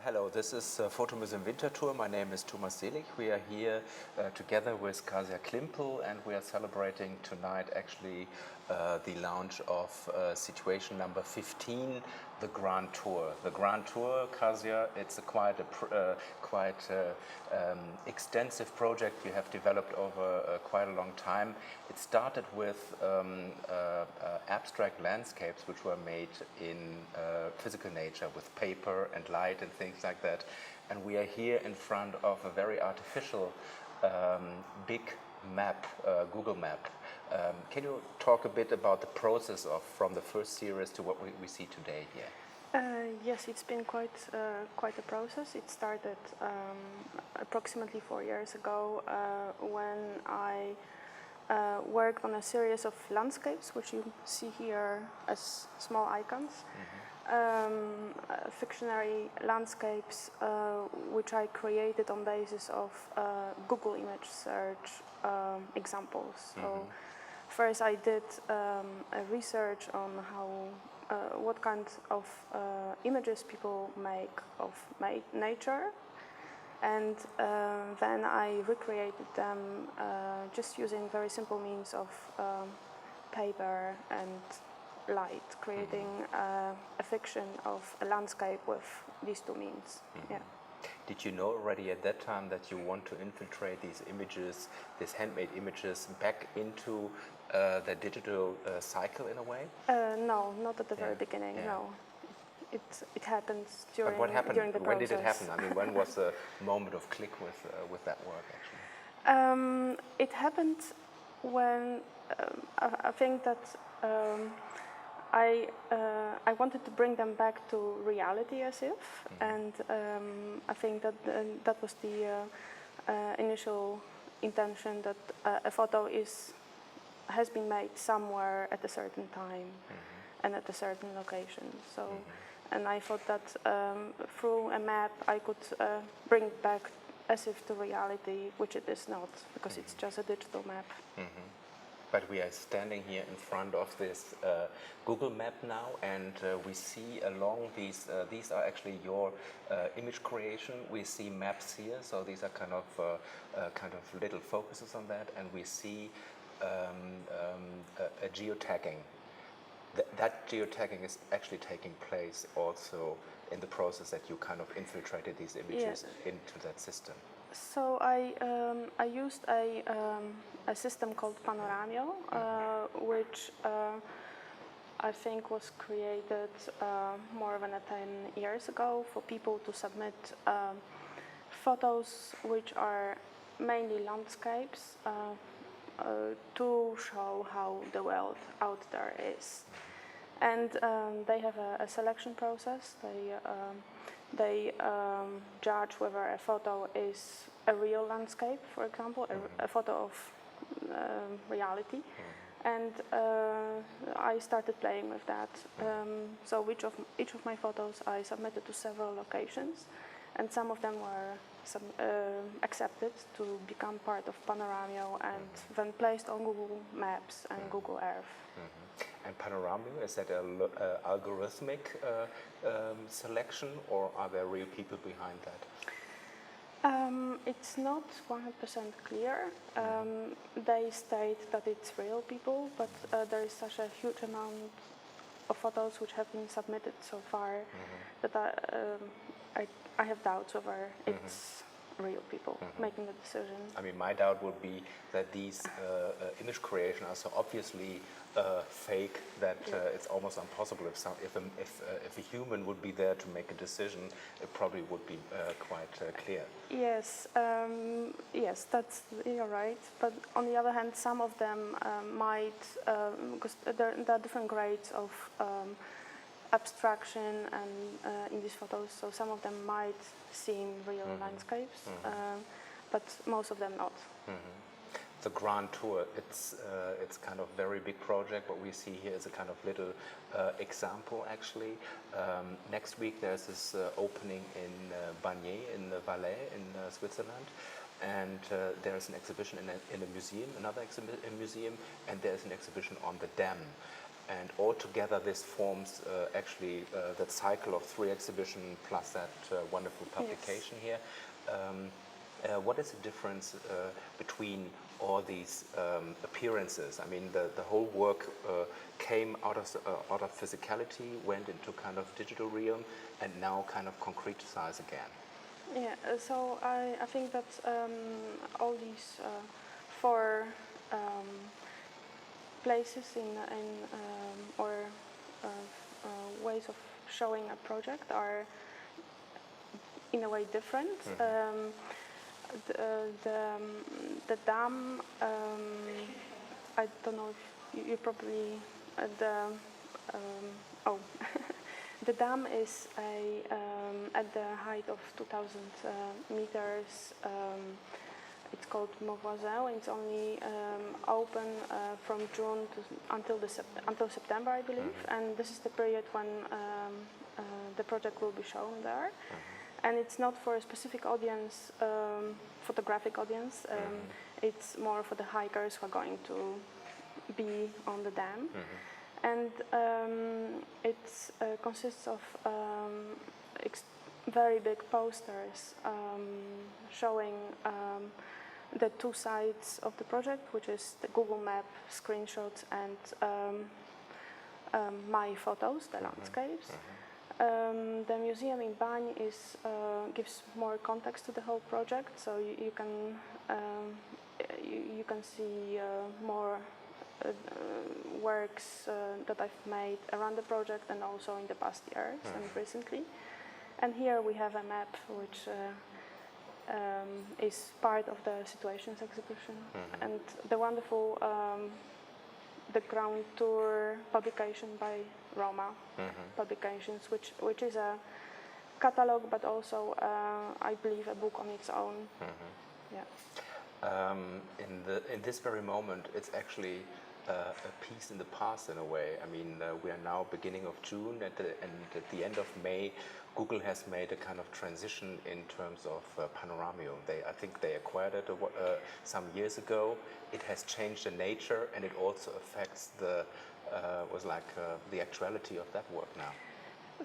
Hello, this is Fotomuseum Winter Tour. My name is Thomas Selig. We are here together with Kasia Klimpel, and we are celebrating tonight actually the launch of situation number 15, the Grand Tour. The Grand Tour, Kasia, it's quite extensive project you have developed over quite a long time. It started with abstract landscapes which were made in physical nature with paper and light and things like that. And we are here in front of a very artificial big map, Google map. Can you talk a bit about the process of from the first series to what we see today here? Yes, it's been quite a process. It started approximately 4 years ago when I worked on a series of landscapes, which you see here as small icons. Fictionary landscapes which I created on basis of Google image search examples. So first I did a research on how what kind of images people make of nature, and then I recreated them just using very simple means of paper and light, creating a fiction of a landscape with these two means. Yeah. Did you know already at that time that you want to infiltrate these images, these handmade images, back into the digital cycle in a way? No, not at the very beginning. Yeah. No, it happens during. But what happened? During the when process. did it happen? I mean, when was the moment of click with that work actually? It happened when I think that I wanted to bring them back to reality as if, and I think that that was the initial intention, that a photo has been made somewhere at a certain time and at a certain location. So, and I thought that through a map I could bring it back as if to reality, which it is not, because it's just a digital map. But we are standing here in front of this Google map now, and we see along these are actually your image creation. We see maps here, so these are kind of little focuses on that, and we see a geo-tagging. That geo-tagging is actually taking place also in the process that you kind of infiltrated these images into that system. So I used a system called Fotomuseum, which I think was created more than 10 years ago for people to submit photos which are mainly landscapes to show how the world out there is. And they have a selection process. They judge whether a photo is a real landscape, for example, a photo of reality. And I started playing with that. So each of my photos I submitted to several locations, and some of them were accepted to become part of Fotomuseum and then placed on Google Maps and Google Earth. And Fotomuseum, is that an algorithmic selection, or are there real people behind that? It's not 100% clear. They state that it's real people, but there is such a huge amount of photos which have been submitted so far that I have doubts whether it's real people making the decision. I mean, my doubt would be that these image creations are so obviously fake that it's almost impossible. If a human would be there to make a decision, it probably would be quite clear. Yes, yes, you're right. But on the other hand, some of them might, because there are different grades of abstraction and in these photos, so some of them might seem real landscapes, but most of them not. The Grand Tour, it's kind of very big project. What we see here is a kind of little example actually. Next week there's this opening in Bagné in the Valais in Switzerland, and there's an exhibition in a museum, another museum, and there's an exhibition on the dam. And altogether this forms actually that cycle of 3 exhibitions plus that wonderful publication here. What is the difference between all these appearances? I mean, the whole work came out of physicality, went into kind of digital realm, and now kind of concretized again. Yeah, so I think that all these 4 places or ways of showing a project are in a way different. The dam, I don't know if you probably the dam is at the height of 2,000 meters. It's called Fotomuseum. It's only open from June until September, I believe, and this is the period when the project will be shown there. And it's not for a specific audience, photographic audience. It's more for the hikers who are going to be on the dam. And it consists of very big posters showing the 2 sides of the project, which is the Google Map screenshots and my photos, the landscapes. The museum in Bań gives more context to the whole project, so you can see more works that I've made around the project and also in the past years and recently. And here we have a map which is part of the Situations exhibition, and the wonderful the ground tour publication by Roma Publications, which is a catalog, but also I believe a book on its own. Yeah. In this very moment, it's actually a piece in the past in a way. I mean, we are now beginning of June, and at the end of May, Google has made a kind of transition in terms of Panoramium. I think they acquired it some years ago. It has changed the nature, and it also affects the actuality of that work now.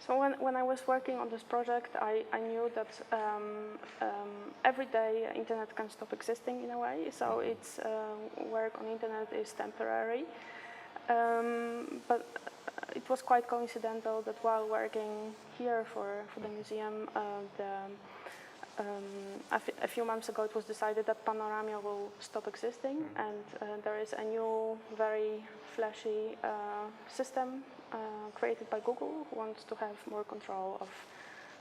So when I was working on this project, I knew that every day internet can stop existing in a way. So its work on internet is temporary. But it was quite coincidental that while working here for the museum, a few months ago it was decided that Panorama will stop existing, and there is a new, very flashy system created by Google, who wants to have more control of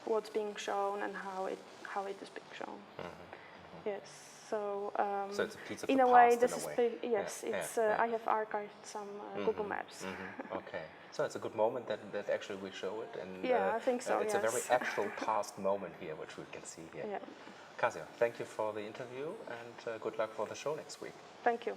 what's being shown and how it is being shown. Yes. So it's a piece of in the a way, past, this in a is way. yes. It's I have archived some Google Maps. Okay, so it's a good moment that actually we show it, and yeah, I think so. It's yes. a very actual past moment here, which we can see here. Yeah. Kasia, thank you for the interview, and good luck for the show next week. Thank you.